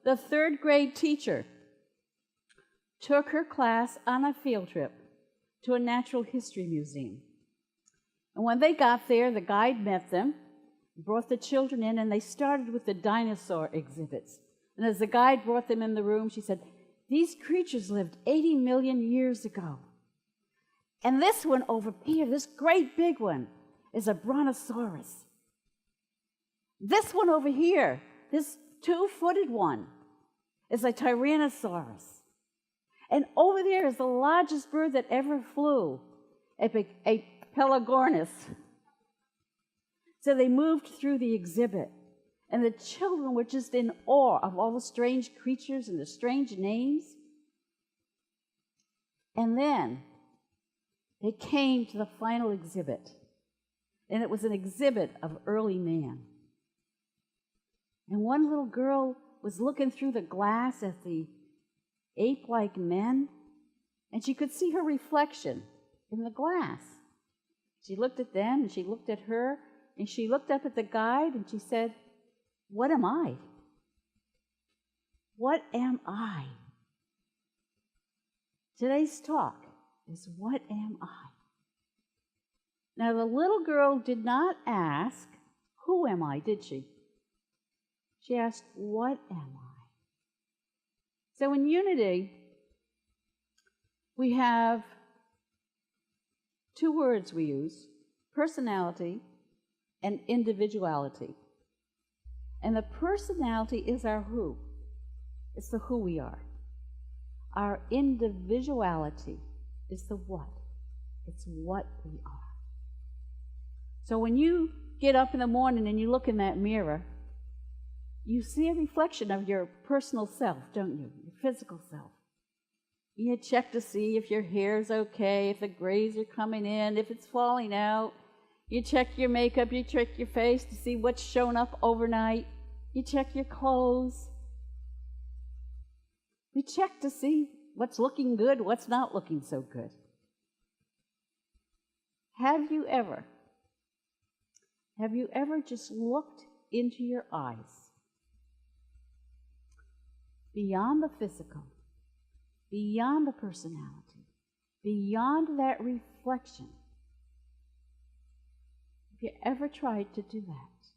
the third grade teacher took her class on a field trip to a natural history museum. And when they got there, the guide met them, brought the children in, and they started with the dinosaur exhibits. And as the guide brought them in the room, she said, "These creatures lived 80 million years ago. And this one over here, this great big one, is a brontosaurus. This one over here, this two-footed one, is a tyrannosaurus. And over there is the largest bird that ever flew, a pelagornis." So they moved through the exhibit, and the children were just in awe of all the strange creatures and the strange names. And then they came to the final exhibit, and it was an exhibit of early man. And one little girl was looking through the glass at the ape-like men, and she could see her reflection in the glass. She looked at them, and she looked at her, and she looked up at the guide, and she said, "What am I? What am I?" Today's talk is, what am I? Now, the little girl did not ask, "Who am I?" did she? She asked, "What am I?" So in Unity, we have two words we use: personality and individuality. And the personality is our who. It's the who we are. Our individuality is the what. It's what we are. So when you get up in the morning and you look in that mirror, you see a reflection of your personal self, don't you? Your physical self. You check to see if your hair's okay, if the grays are coming in, if it's falling out. You check your makeup, you check your face to see what's shown up overnight. You check your clothes. You check to see what's looking good, what's not looking so good. Have you ever just looked into your eyes, beyond the physical, beyond the personality, beyond that reflection? Have you ever tried to do that?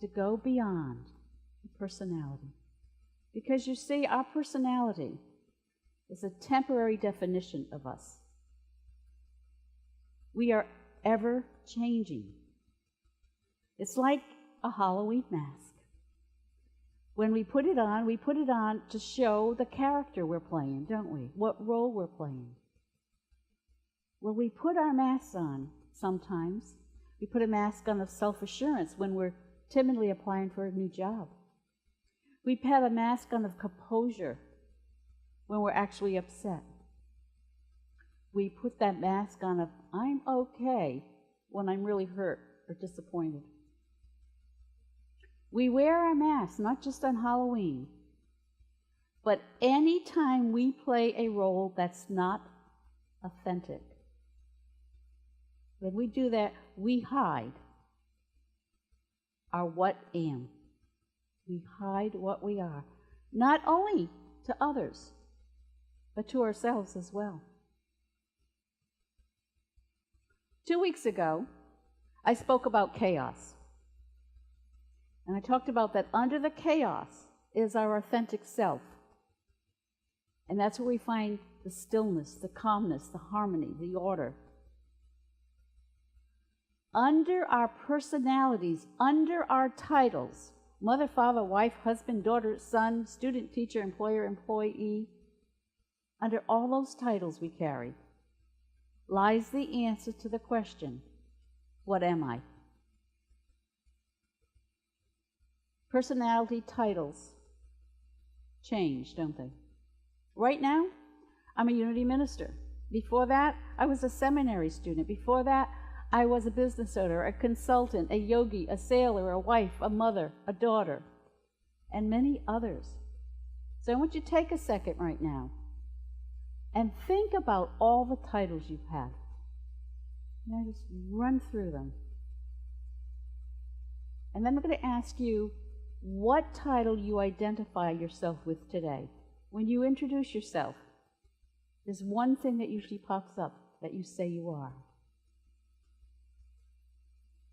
To go beyond the personality. Because you see, our personality is a temporary definition of us. We are ever changing. It's like a Halloween mask. When we put it on to show the character we're playing, don't we? What role we're playing. Well, we put our masks on sometimes. We put a mask on of self-assurance when we're timidly applying for a new job. We put a mask on of composure when we're actually upset. We put that mask on of I'm okay when I'm really hurt or disappointed. We wear our masks not just on Halloween, but any time we play a role that's not authentic. When we do that, we hide our what am. We hide what we are, not only to others, but to ourselves as well. 2 weeks ago, I spoke about chaos. And I talked about that under the chaos is our authentic self. And that's where we find the stillness, the calmness, the harmony, the order. Under our personalities, under our titles, mother, father, wife, husband, daughter, son, student, teacher, employer, employee, under all those titles we carry, lies the answer to the question, what am I? Personality titles change, don't they? Right now, I'm a Unity minister. Before that, I was a seminary student. Before that, I was a business owner, a consultant, a yogi, a sailor, a wife, a mother, a daughter, and many others. So I want you to take a second right now and think about all the titles you've had. Just run through them. And then I'm going to ask you what title you identify yourself with today. When you introduce yourself, there's one thing that usually pops up that you say you are.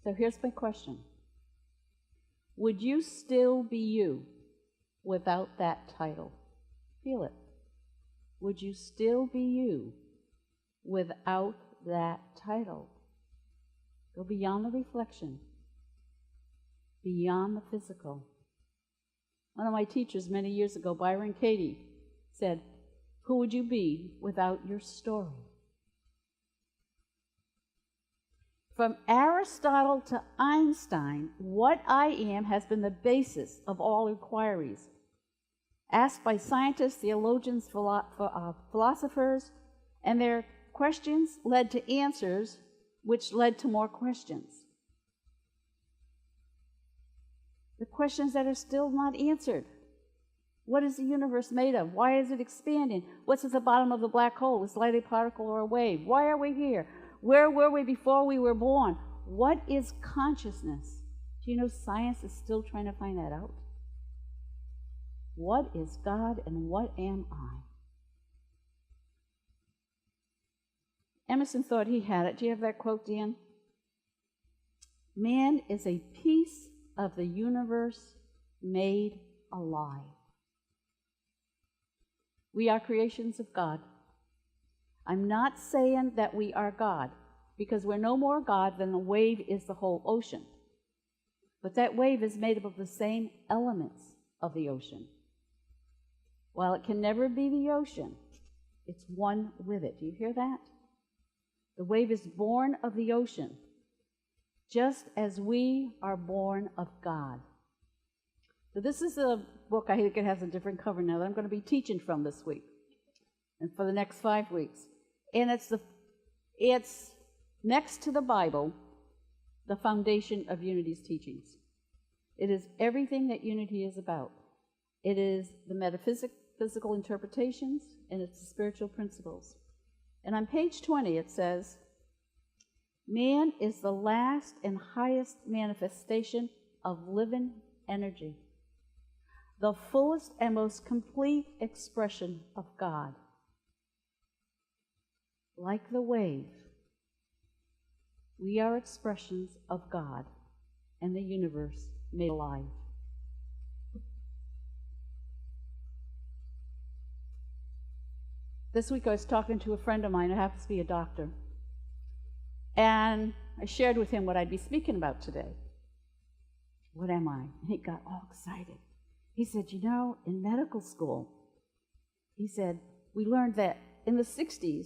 So here's my question. Would you still be you without that title? Feel it. Would you still be you without that title? Go beyond the reflection, beyond the physical. One of my teachers many years ago, Byron Katie, said, "Who would you be without your story?" From Aristotle to Einstein, what I am has been the basis of all inquiries. Asked by scientists, theologians, philosophers, and their questions led to answers, which led to more questions. The questions that are still not answered. What is the universe made of? Why is it expanding? What's at the bottom of the black hole? Is light a particle or a wave? Why are we here? Where were we before we were born? What is consciousness? Do you know science is still trying to find that out? What is God and what am I? Emerson thought he had it. Do you have that quote, Dan? Man is a piece of the universe made alive. We are creations of God. I'm not saying that we are God, because we're no more God than the wave is the whole ocean. But that wave is made up of the same elements of the ocean. While it can never be the ocean, it's one with it. Do you hear that? The wave is born of the ocean, just as we are born of God. So this is a book, I think it has a different cover now, that I'm going to be teaching from this week and for the next 5 weeks. And it's next to the Bible, the foundation of Unity's teachings. It is everything that Unity is about. It is the metaphysical interpretations, and it's the spiritual principles. And on page 20 it says, man is the last and highest manifestation of living energy, the fullest and most complete expression of God. Like the wave, we are expressions of God and the universe made alive. This week I was talking to a friend of mine who happens to be a doctor, and I shared with him what I'd be speaking about today. What am I? And he got all excited. He said, you know, in medical school, he said, we learned that in the 60s,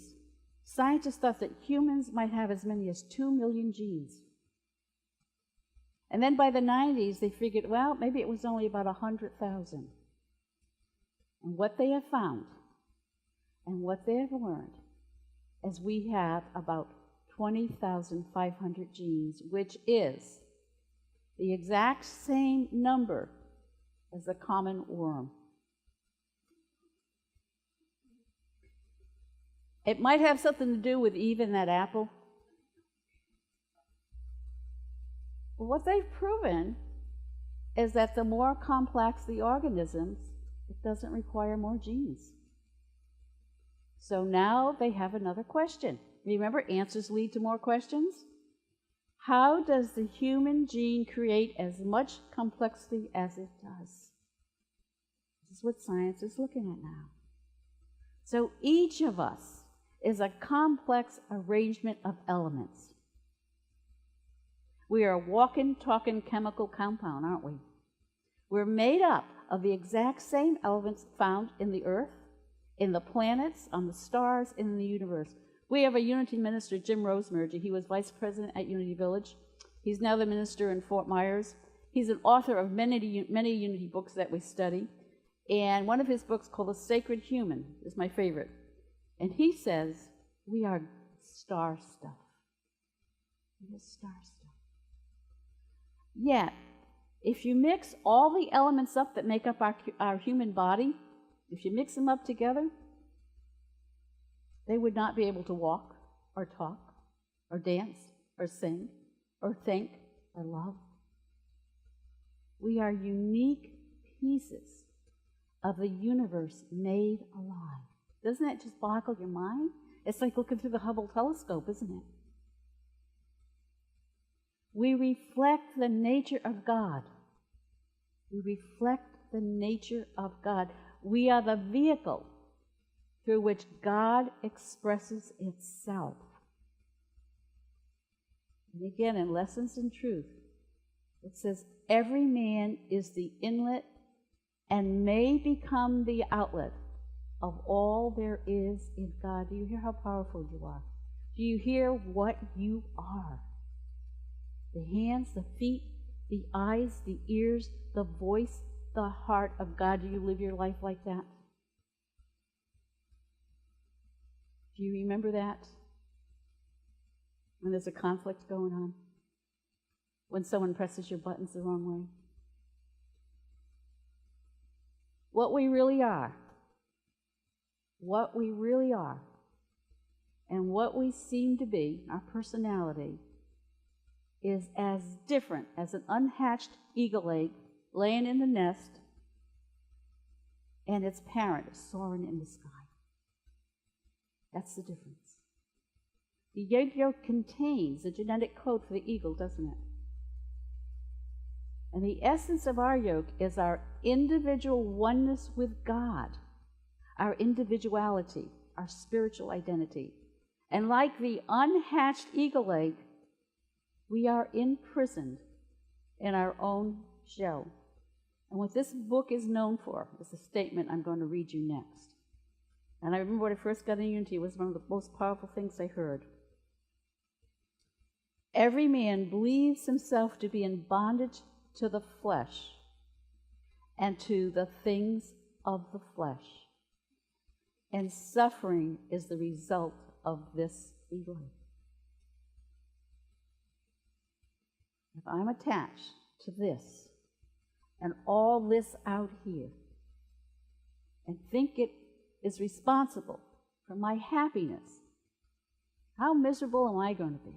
scientists thought that humans might have as many as 2 million genes. And then by the 90s, they figured, well, maybe it was only about 100,000. And what they have found and what they have learned is we have about 20,500 genes, which is the exact same number as the common worm. It might have something to do with Eve and that apple. But what they've proven is that the more complex the organisms, it doesn't require more genes. So now they have another question. Remember, answers lead to more questions? How does the human gene create as much complexity as it does? This is what science is looking at now. So each of us is a complex arrangement of elements. We are a walking, talking chemical compound, aren't we? We're made up of the exact same elements found in the earth, in the planets, on the stars, in the universe. We have a Unity minister, Jim Rosemergy. He was vice president at Unity Village. He's now the minister in Fort Myers. He's an author of many Unity books that we study. And one of his books, called The Sacred Human, is my favorite. And he says, we are star stuff. We are star stuff. Yet, if you mix all the elements up that make up our human body, if you mix them up together, they would not be able to walk or talk or dance or sing or think or love. We are unique pieces of the universe made alive. Doesn't that just boggle your mind? It's like looking through the Hubble telescope, isn't it? We reflect the nature of God. We reflect the nature of God. We are the vehicle through which God expresses itself. And again, in Lessons in Truth, it says, every man is the inlet and may become the outlet of all there is in God. Do you hear how powerful you are? Do you hear what you are? The hands, the feet, the eyes, the ears, the voice, the heart of God. Do you live your life like that? Do you remember that? When there's a conflict going on? When someone presses your buttons the wrong way? What we really are, and what we seem to be, our personality, is as different as an unhatched eagle egg laying in the nest and its parent soaring in the sky. That's the difference. The egg yolk contains the genetic code for the eagle, doesn't it? And the essence of our yolk is our individual oneness with God, our individuality, our spiritual identity. And like the unhatched eagle egg, we are imprisoned in our own shell. And what this book is known for is a statement I'm going to read you next. And I remember when I first got in Unity, it was one of the most powerful things I heard. Every man believes himself to be in bondage to the flesh and to the things of the flesh. And suffering is the result of this belief. If I'm attached to this and all this out here and think it is responsible for my happiness, how miserable am I going to be?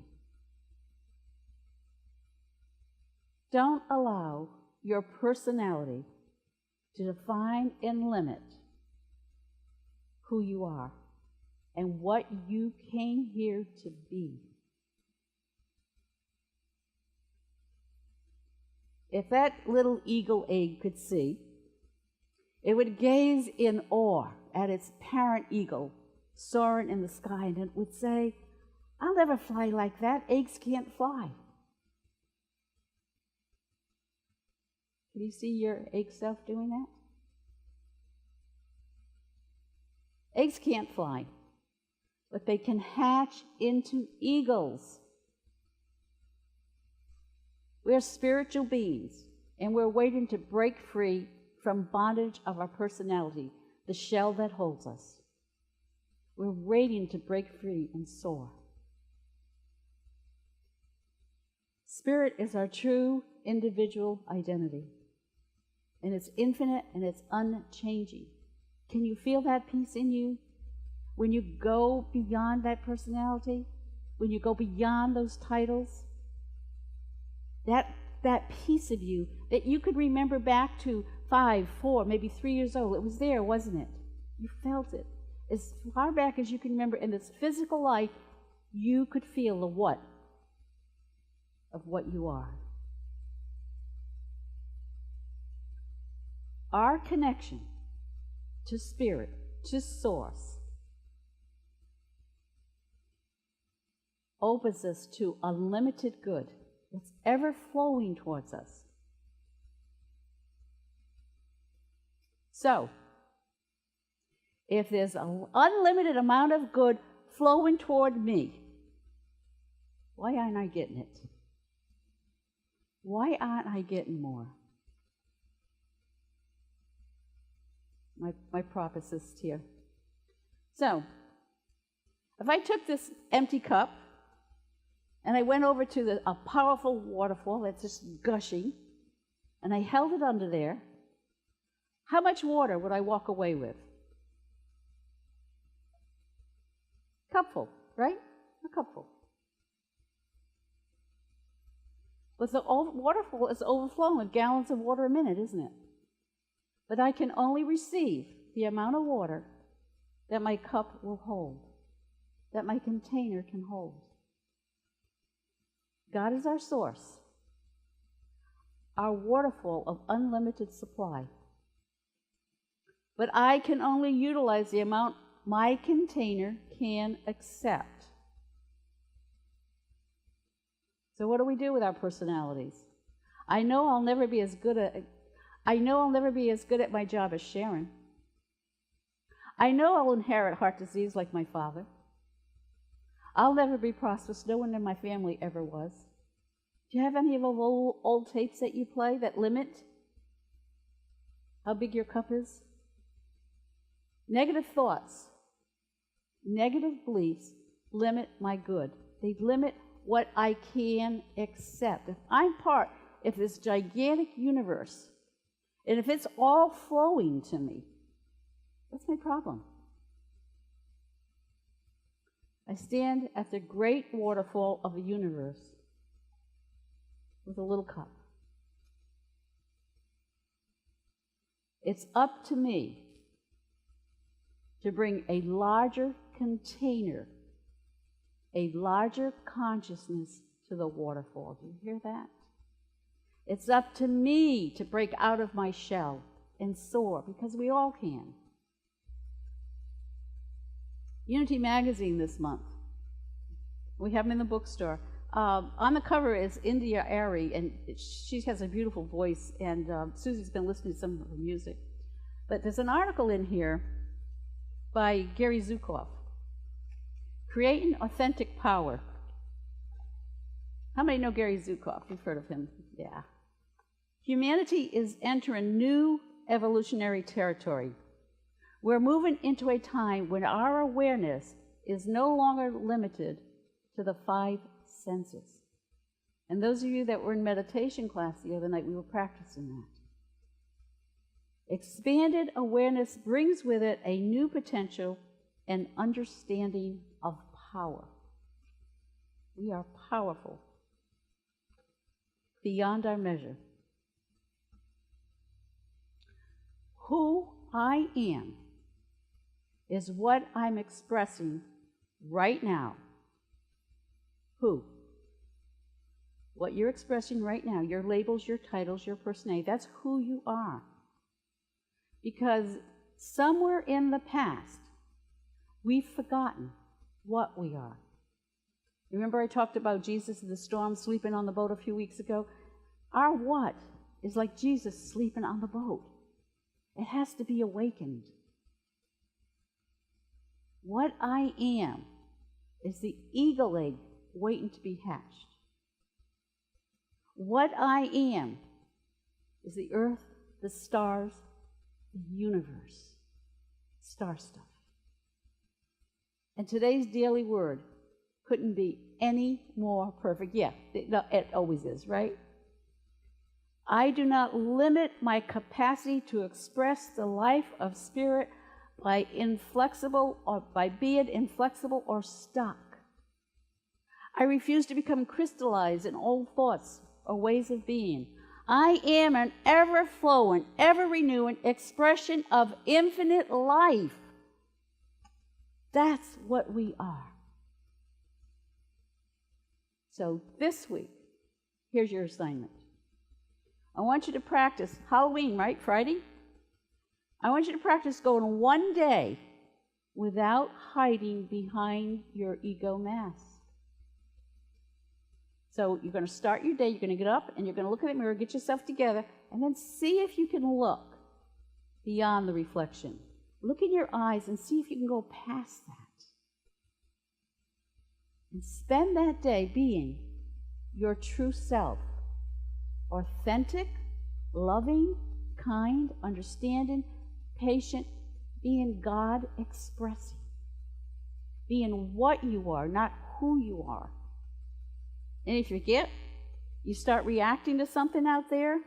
Don't allow your personality to define and limit who you are and what you came here to be. If that little eagle egg could see, it would gaze in awe at its parent eagle soaring in the sky, and it would say, I'll never fly like that. Eggs can't fly. Can you see your egg self doing that? Eggs can't fly, but they can hatch into eagles. We're spiritual beings, and we're waiting to break free from bondage of our personality, the shell that holds us. We're waiting to break free and soar. Spirit is our true individual identity, and it's infinite and it's unchanging. Can you feel that peace in you? When you go beyond that personality, when you go beyond those titles, that piece of you that you could remember back to 5, 4, maybe 3 years old, it was there, wasn't it? You felt it. As far back as you can remember in this physical life, you could feel the what of what you are. Our connection to Spirit, to Source, opens us to unlimited good. It's ever flowing towards us. So, if there's an unlimited amount of good flowing toward me, why aren't I getting it? Why aren't I getting more? My prophecyst here. So, if I took this empty cup and I went over to a powerful waterfall that's just gushing, and I held it under there, how much water would I walk away with? A cupful, right? A cupful. But the waterfall is overflowing with gallons of water a minute, isn't it? But I can only receive the amount of water that my cup will hold, that my container can hold. God is our source, our waterfall of unlimited supply. But I can only utilize the amount my container can accept. So what do we do with our personalities? I know I'll never be as good at my job as Sharon. I know I'll inherit heart disease like my father. I'll never be prosperous. No one in my family ever was. Do you have any of those old tapes that you play that limit how big your cup is? Negative thoughts, negative beliefs limit my good. They limit what I can accept. If this gigantic universe, and if it's all flowing to me, what's my problem? I stand at the great waterfall of the universe with a little cup. It's up to me to bring a larger container, a larger consciousness to the waterfall. Do you hear that? It's up to me to break out of my shell and soar, because we all can. Unity Magazine this month. We have them in the bookstore. On the cover is India Ari, and she has a beautiful voice, and Susie's been listening to some of her music. But there's an article in here by Gary Zukav, Creating Authentic Power. How many know Gary Zukav? You've heard of him. Yeah. Humanity is entering new evolutionary territory. We're moving into a time when our awareness is no longer limited to the 5 senses. And those of you that were in meditation class the other night, we were practicing that. Expanded awareness brings with it a new potential and understanding of power. We are powerful beyond our measure. Who I am is what I'm expressing right now. Who? What you're expressing right now, your labels, your titles, your personality, that's who you are. Because somewhere in the past, we've forgotten what we are. Remember I talked about Jesus in the storm sleeping on the boat a few weeks ago? Our what is like Jesus sleeping on the boat. It has to be awakened. What I am is the eagle egg waiting to be hatched. What I am is the earth, the stars, the universe, star stuff. And today's daily word couldn't be any more perfect. Yeah, it always is, right? I do not limit my capacity to express the life of spirit by being inflexible or stuck. I refuse to become crystallized in old thoughts or ways of being. I am an ever-flowing, ever-renewing expression of infinite life. That's what we are. So this week, here's your assignment. I want you to practice Halloween, right? Friday? I want you to practice going one day without hiding behind your ego mask. So you're going to start your day, you're going to get up, and you're going to look in the mirror, get yourself together, and then see if you can look beyond the reflection. Look in your eyes and see if you can go past that. And spend that day being your true self. Authentic, loving, kind, understanding, patient, being God expressing. Being what you are, not who you are. And if you forget, you start reacting to something out there,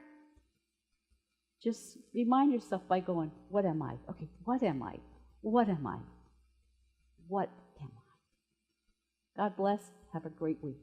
just remind yourself by going, what am I? Okay, what am I? What am I? What am I? God bless. Have a great week.